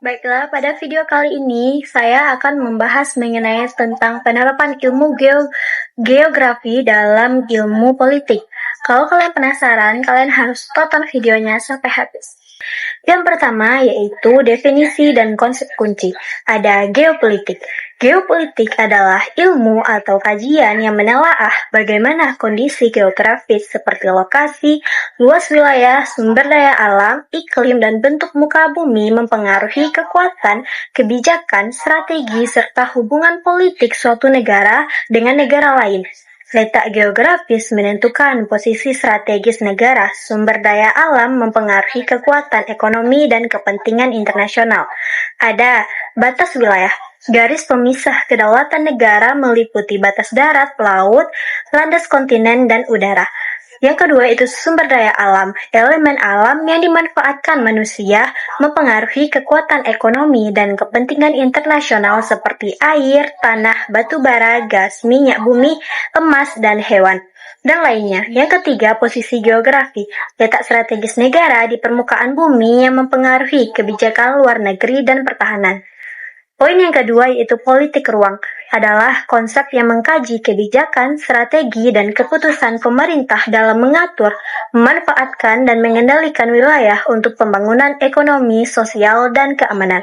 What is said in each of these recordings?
Baiklah, pada video kali ini saya akan membahas mengenai tentang penerapan ilmu geografi dalam ilmu politik. Kalau kalian penasaran, kalian harus tonton videonya sampai habis. Yang pertama yaitu definisi dan konsep kunci. Ada geopolitik. Geopolitik adalah ilmu atau kajian yang menelaah bagaimana kondisi geografis seperti lokasi, luas wilayah, sumber daya alam, iklim, dan bentuk muka bumi mempengaruhi kekuatan, kebijakan, strategi, serta hubungan politik suatu negara dengan negara lain. Letak geografis menentukan posisi strategis negara, sumber daya alam mempengaruhi kekuatan ekonomi dan kepentingan internasional. Ada batas wilayah. Garis pemisah kedaulatan negara meliputi batas darat, laut, landas kontinen, dan udara. Yang kedua itu sumber daya alam. Elemen alam yang dimanfaatkan manusia mempengaruhi kekuatan ekonomi dan kepentingan internasional seperti air, tanah, batu bara, gas, minyak bumi, emas, dan hewan, dan lainnya. Yang ketiga, posisi geografi. Letak strategis negara di permukaan bumi yang mempengaruhi kebijakan luar negeri dan pertahanan. Poin yang kedua yaitu politik ruang, adalah konsep yang mengkaji kebijakan, strategi, dan keputusan pemerintah dalam mengatur, memanfaatkan, dan mengendalikan wilayah untuk pembangunan ekonomi, sosial, dan keamanan.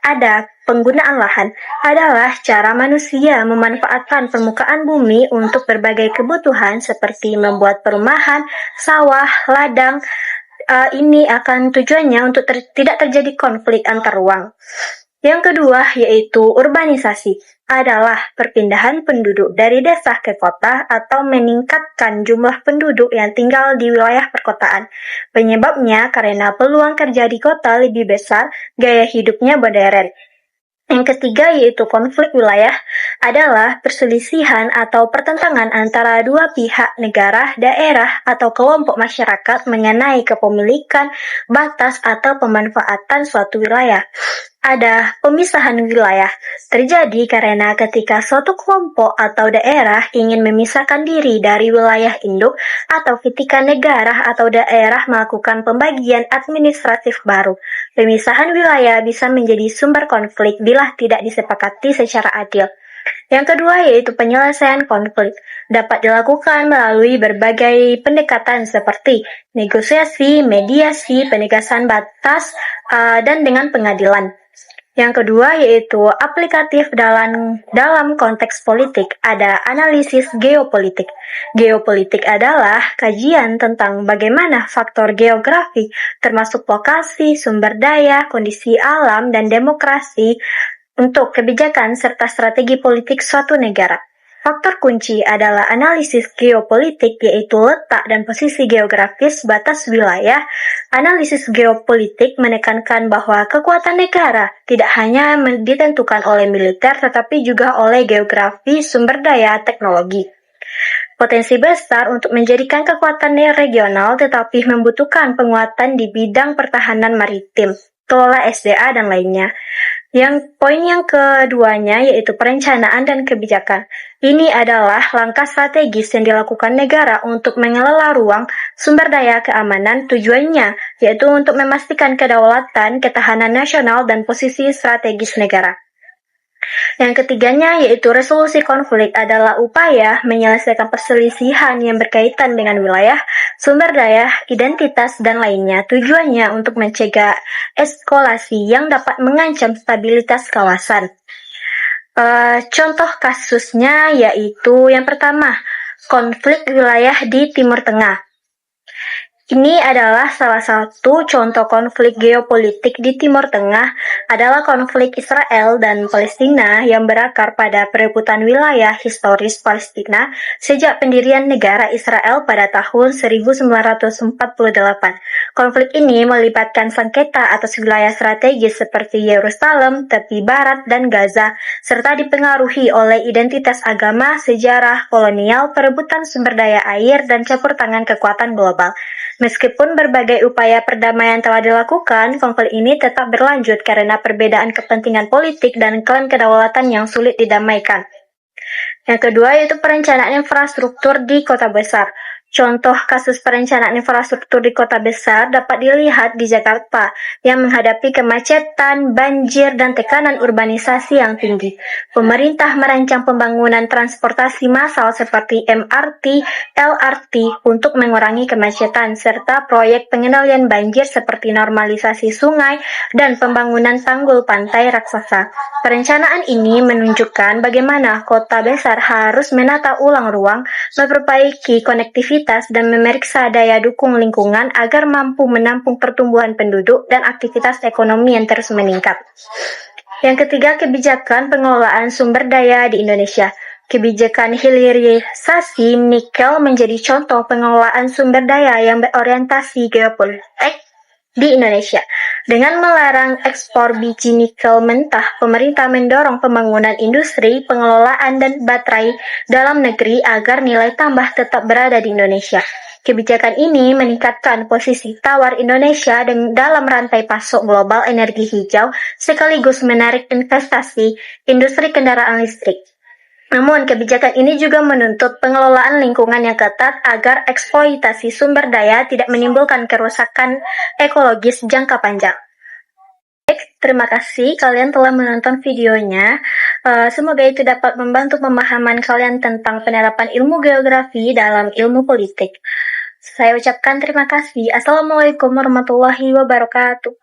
Ada penggunaan lahan, adalah cara manusia memanfaatkan permukaan bumi untuk berbagai kebutuhan seperti membuat perumahan, sawah, ladang. Ini akan tujuannya untuk tidak terjadi konflik antar ruang. Yang kedua yaitu urbanisasi, adalah perpindahan penduduk dari desa ke kota atau meningkatkan jumlah penduduk yang tinggal di wilayah perkotaan. Penyebabnya karena peluang kerja di kota lebih besar, gaya hidupnya modern. Yang ketiga yaitu konflik wilayah, adalah perselisihan atau pertentangan antara dua pihak negara, daerah, atau kelompok masyarakat mengenai kepemilikan, batas, atau pemanfaatan suatu wilayah. Ada pemisahan wilayah, terjadi karena ketika suatu kelompok atau daerah ingin memisahkan diri dari wilayah induk atau ketika negara atau daerah melakukan pembagian administratif baru. Pemisahan wilayah bisa menjadi sumber konflik bila tidak disepakati secara adil. Yang kedua yaitu penyelesaian konflik, dapat dilakukan melalui berbagai pendekatan seperti negosiasi, mediasi, penegasan batas, dan dengan pengadilan. Yang kedua yaitu aplikatif dalam konteks politik, ada analisis geopolitik. Geopolitik adalah kajian tentang bagaimana faktor geografi, termasuk lokasi, sumber daya, kondisi alam, dan demokrasi untuk kebijakan serta strategi politik suatu negara. Faktor kunci adalah analisis geopolitik, yaitu letak dan posisi geografis batas wilayah. Analisis geopolitik menekankan bahwa kekuatan negara tidak hanya ditentukan oleh militer, tetapi juga oleh geografi, sumber daya, teknologi. Potensi besar untuk menjadikan kekuatan regional, tetapi membutuhkan penguatan di bidang pertahanan maritim, kelola SDA, dan lainnya. Yang poin yang keduanya yaitu perencanaan dan kebijakan. Ini adalah langkah strategis yang dilakukan negara untuk mengelola ruang, sumber daya, keamanan. Tujuannya yaitu untuk memastikan kedaulatan, ketahanan nasional, dan posisi strategis negara. Yang ketiganya yaitu resolusi konflik, adalah upaya menyelesaikan perselisihan yang berkaitan dengan wilayah, sumber daya, identitas, dan lainnya. Tujuannya untuk mencegah eskalasi yang dapat mengancam stabilitas kawasan. Contoh kasusnya yaitu yang pertama, konflik wilayah di Timur Tengah. Ini adalah salah satu contoh konflik geopolitik di Timur Tengah, adalah konflik Israel dan Palestina yang berakar pada perebutan wilayah historis Palestina sejak pendirian negara Israel pada tahun 1948. Konflik ini melibatkan sengketa atas wilayah strategis seperti Yerusalem, tepi barat, dan Gaza, serta dipengaruhi oleh identitas agama, sejarah, kolonial, perebutan sumber daya air, dan campur tangan kekuatan global. Meskipun berbagai upaya perdamaian telah dilakukan, konflik ini tetap berlanjut karena perbedaan kepentingan politik dan klaim kedaulatan yang sulit didamaikan. Yang kedua yaitu perencanaan infrastruktur di kota besar. Contoh kasus perencanaan infrastruktur di kota besar dapat dilihat di Jakarta yang menghadapi kemacetan, banjir, dan tekanan urbanisasi yang tinggi. Pemerintah merancang pembangunan transportasi massal seperti MRT, LRT untuk mengurangi kemacetan, serta proyek pengendalian banjir seperti normalisasi sungai dan pembangunan tanggul pantai raksasa. Perencanaan ini menunjukkan bagaimana kota besar harus menata ulang ruang, memperbaiki konektivitas, dan memeriksa daya dukung lingkungan agar mampu menampung pertumbuhan penduduk dan aktivitas ekonomi yang terus meningkat. Yang ketiga, kebijakan pengelolaan sumber daya di Indonesia. Kebijakan hilirisasi nikel menjadi contoh pengelolaan sumber daya yang berorientasi geopolitik di Indonesia. Dengan melarang ekspor biji nikel mentah, pemerintah mendorong pembangunan industri, pengelolaan, dan baterai dalam negeri agar nilai tambah tetap berada di Indonesia. Kebijakan ini meningkatkan posisi tawar Indonesia dalam rantai pasok global energi hijau, sekaligus menarik investasi industri kendaraan listrik. Namun, kebijakan ini juga menuntut pengelolaan lingkungan yang ketat agar eksploitasi sumber daya tidak menimbulkan kerusakan ekologis jangka panjang. Baik, terima kasih kalian telah menonton videonya. Semoga itu dapat membantu pemahaman kalian tentang penerapan ilmu geografi dalam ilmu politik. Saya ucapkan terima kasih. Assalamualaikum warahmatullahi wabarakatuh.